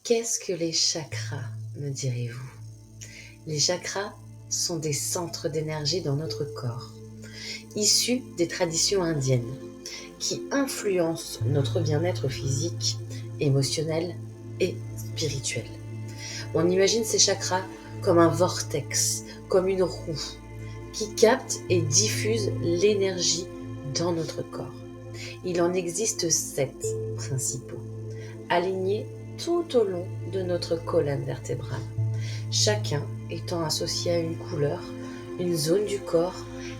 Qu'est-ce que les chakras, me direz-vous? Les chakras sont des centres d'énergie dans notre corps, issus des traditions indiennes, qui influencent notre bien-être physique, émotionnel et spirituel. On imagine ces chakras comme un vortex, comme une roue, qui capte et diffuse l'énergie dans notre corps. Il en existe 7 principaux, alignés tout au long de notre colonne vertébrale, chacun étant associé à une couleur, une zone du corps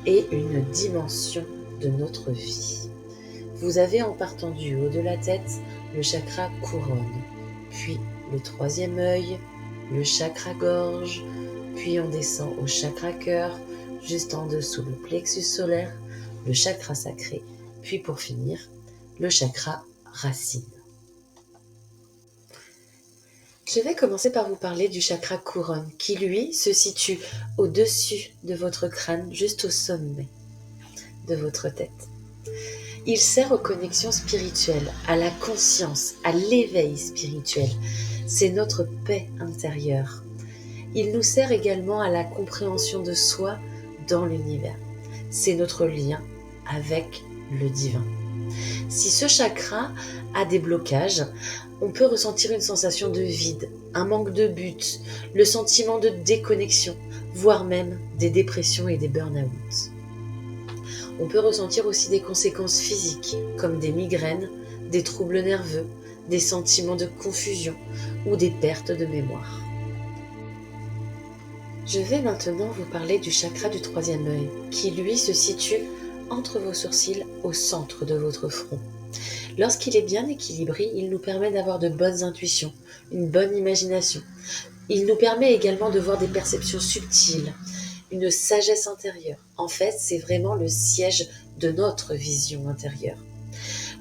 et une dimension de notre vie. Vous avez en partant du haut de la tête le chakra couronne, puis le 3e œil, le chakra gorge, puis on descend au chakra cœur, juste en dessous le plexus solaire, le chakra sacré, puis pour finir, le chakra racine. Je vais commencer par vous parler du chakra couronne, qui lui se situe au-dessus de votre crâne, juste au sommet de votre tête. Il sert aux connexions spirituelles, à la conscience, à l'éveil spirituel. C'est notre paix intérieure. Il nous sert également à la compréhension de soi dans l'univers. C'est notre lien avec le divin. Si ce chakra a des blocages, on peut ressentir une sensation de vide, un manque de but, le sentiment de déconnexion, voire même des dépressions et des burn-out. On peut ressentir aussi des conséquences physiques, comme des migraines, des troubles nerveux, des sentiments de confusion ou des pertes de mémoire. Je vais maintenant vous parler du chakra du 3e œil, qui lui se situe entre vos sourcils au centre de votre front. Lorsqu'il est bien équilibré, il nous permet d'avoir de bonnes intuitions, une bonne imagination. Il nous permet également de voir des perceptions subtiles, une sagesse intérieure. En fait, c'est vraiment le siège de notre vision intérieure.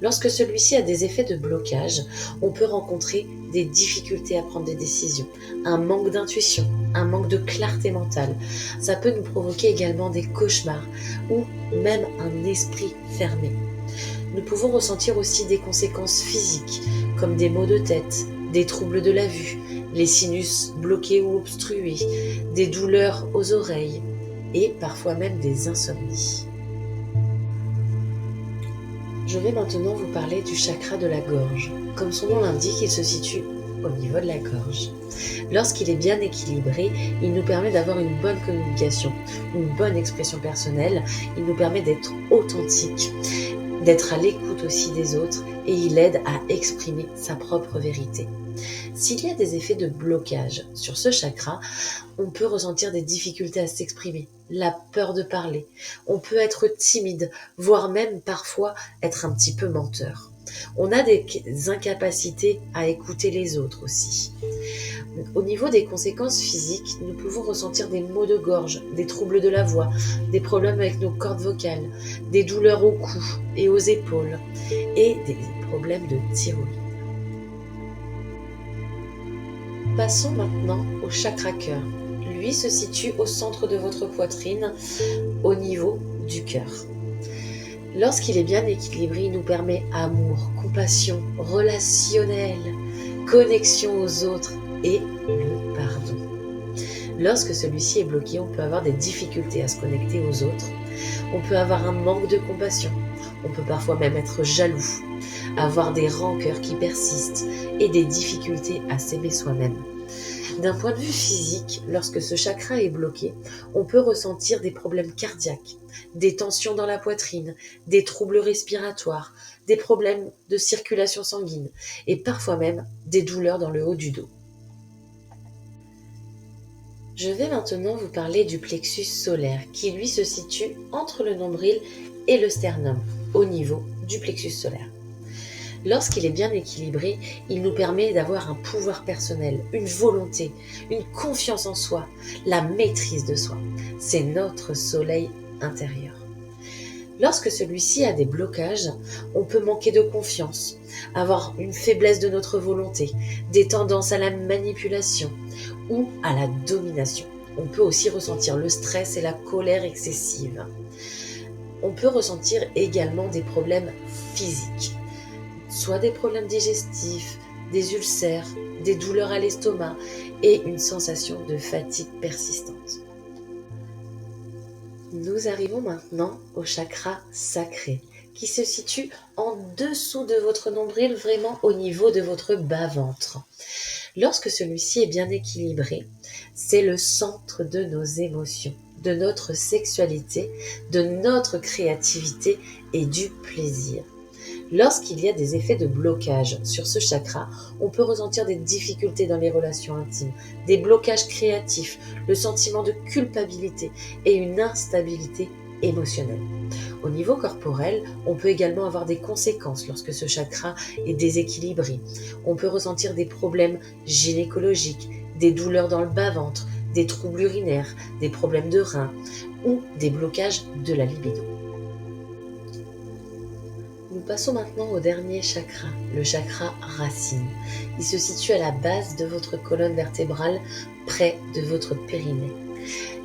Lorsque celui-ci a des effets de blocage, on peut rencontrer des difficultés à prendre des décisions, un manque d'intuition, un manque de clarté mentale. Ça peut nous provoquer également des cauchemars ou même un esprit fermé. Nous pouvons ressentir aussi des conséquences physiques, comme des maux de tête, des troubles de la vue, les sinus bloqués ou obstrués, des douleurs aux oreilles et parfois même des insomnies. Je vais maintenant vous parler du chakra de la gorge. Comme son nom l'indique, il se situe au niveau de la gorge. Lorsqu'il est bien équilibré, il nous permet d'avoir une bonne communication, une bonne expression personnelle, il nous permet d'être authentique, d'être à l'écoute aussi des autres et il aide à exprimer sa propre vérité. S'il y a des effets de blocage sur ce chakra, on peut ressentir des difficultés à s'exprimer, la peur de parler, on peut être timide, voire même parfois être un petit peu menteur. On a des incapacités à écouter les autres aussi. Au niveau des conséquences physiques, nous pouvons ressentir des maux de gorge, des troubles de la voix, des problèmes avec nos cordes vocales, des douleurs au cou et aux épaules et des problèmes de thyroïde. Passons maintenant au chakra cœur. Lui se situe au centre de votre poitrine, au niveau du cœur. Lorsqu'il est bien équilibré, il nous permet amour, compassion, relationnel, connexion aux autres et le pardon. Lorsque celui-ci est bloqué, on peut avoir des difficultés à se connecter aux autres. On peut avoir un manque de compassion. On peut parfois même être jaloux, avoir des rancœurs qui persistent et des difficultés à s'aimer soi-même. D'un point de vue physique, lorsque ce chakra est bloqué, on peut ressentir des problèmes cardiaques, des tensions dans la poitrine, des troubles respiratoires, des problèmes de circulation sanguine et parfois même des douleurs dans le haut du dos. Je vais maintenant vous parler du plexus solaire qui lui se situe entre le nombril et le sternum, au niveau du plexus solaire. Lorsqu'il est bien équilibré, il nous permet d'avoir un pouvoir personnel, une volonté, une confiance en soi, la maîtrise de soi. C'est notre soleil intérieur. Lorsque celui-ci a des blocages, on peut manquer de confiance, avoir une faiblesse de notre volonté, des tendances à la manipulation ou à la domination. On peut aussi ressentir le stress et la colère excessive. On peut ressentir également des problèmes physiques, soit des problèmes digestifs, des ulcères, des douleurs à l'estomac et une sensation de fatigue persistante. Nous arrivons maintenant au chakra sacré, qui se situe en dessous de votre nombril, vraiment au niveau de votre bas-ventre. Lorsque celui-ci est bien équilibré, c'est le centre de nos émotions, de notre sexualité, de notre créativité et du plaisir. Lorsqu'il y a des effets de blocage sur ce chakra, on peut ressentir des difficultés dans les relations intimes, des blocages créatifs, le sentiment de culpabilité et une instabilité émotionnelle. Au niveau corporel, on peut également avoir des conséquences lorsque ce chakra est déséquilibré. On peut ressentir des problèmes gynécologiques, des douleurs dans le bas-ventre, des troubles urinaires, des problèmes de reins ou des blocages de la libido. Nous passons maintenant au dernier chakra, le chakra racine. Il se situe à la base de votre colonne vertébrale, près de votre périnée.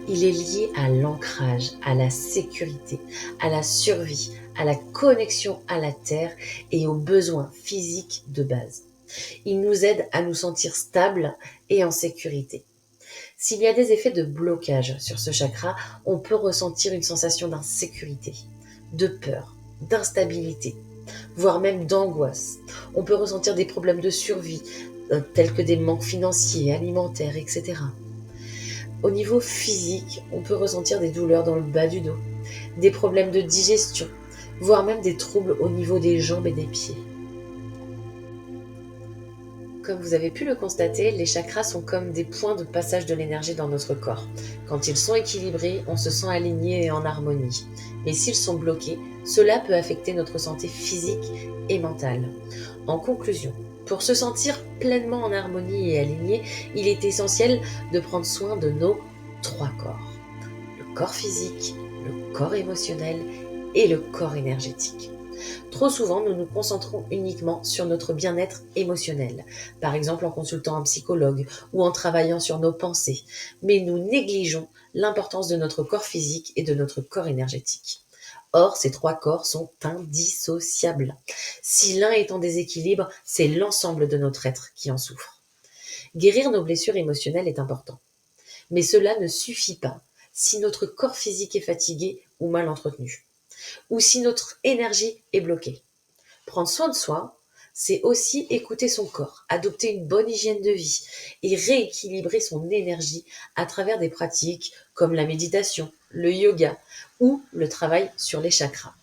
Il est lié à l'ancrage, à la sécurité, à la survie, à la connexion à la terre et aux besoins physiques de base. Il nous aide à nous sentir stables et en sécurité. S'il y a des effets de blocage sur ce chakra, on peut ressentir une sensation d'insécurité, de peur, d'instabilité, voire même d'angoisse. On peut ressentir des problèmes de survie, tels que des manques financiers, alimentaires, etc. Au niveau physique, on peut ressentir des douleurs dans le bas du dos, des problèmes de digestion, voire même des troubles au niveau des jambes et des pieds. Comme vous avez pu le constater, les chakras sont comme des points de passage de l'énergie dans notre corps. Quand ils sont équilibrés, on se sent aligné et en harmonie. Mais s'ils sont bloqués, cela peut affecter notre santé physique et mentale. En conclusion, pour se sentir pleinement en harmonie et aligné, il est essentiel de prendre soin de nos 3 corps. Le corps physique, le corps émotionnel et le corps énergétique. Trop souvent, nous nous concentrons uniquement sur notre bien-être émotionnel, par exemple en consultant un psychologue ou en travaillant sur nos pensées, mais nous négligeons l'importance de notre corps physique et de notre corps énergétique. Or, ces 3 corps sont indissociables. Si l'un est en déséquilibre, c'est l'ensemble de notre être qui en souffre. Guérir nos blessures émotionnelles est important, mais cela ne suffit pas si notre corps physique est fatigué ou mal entretenu, ou si notre énergie est bloquée. Prendre soin de soi, c'est aussi écouter son corps, adopter une bonne hygiène de vie et rééquilibrer son énergie à travers des pratiques comme la méditation, le yoga ou le travail sur les chakras.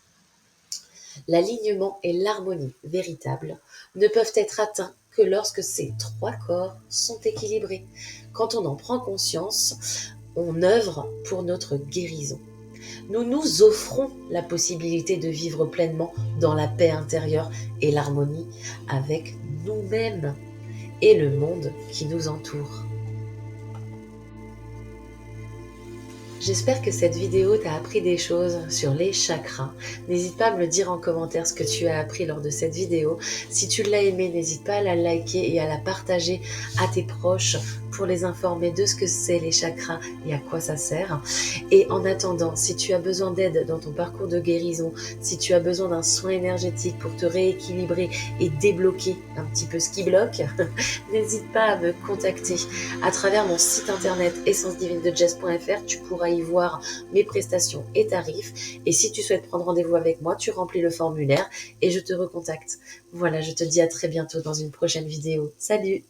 L'alignement et l'harmonie véritable ne peuvent être atteints que lorsque ces 3 corps sont équilibrés. Quand on en prend conscience, on œuvre pour notre guérison. Nous nous offrons la possibilité de vivre pleinement dans la paix intérieure et l'harmonie avec nous-mêmes et le monde qui nous entoure. J'espère que cette vidéo t'a appris des choses sur les chakras. N'hésite pas à me le dire en commentaire ce que tu as appris lors de cette vidéo. Si tu l'as aimée, n'hésite pas à la liker et à la partager à tes proches pour les informer de ce que c'est les chakras et à quoi ça sert. Et en attendant, si tu as besoin d'aide dans ton parcours de guérison, si tu as besoin d'un soin énergétique pour te rééquilibrer et débloquer un petit peu ce qui bloque, n'hésite pas à me contacter à travers mon site internet essencedivinedejess.fr. Tu pourras y voir mes prestations et tarifs. Et si tu souhaites prendre rendez-vous avec moi, tu remplis le formulaire et je te recontacte. Voilà, je te dis à très bientôt dans une prochaine vidéo. Salut!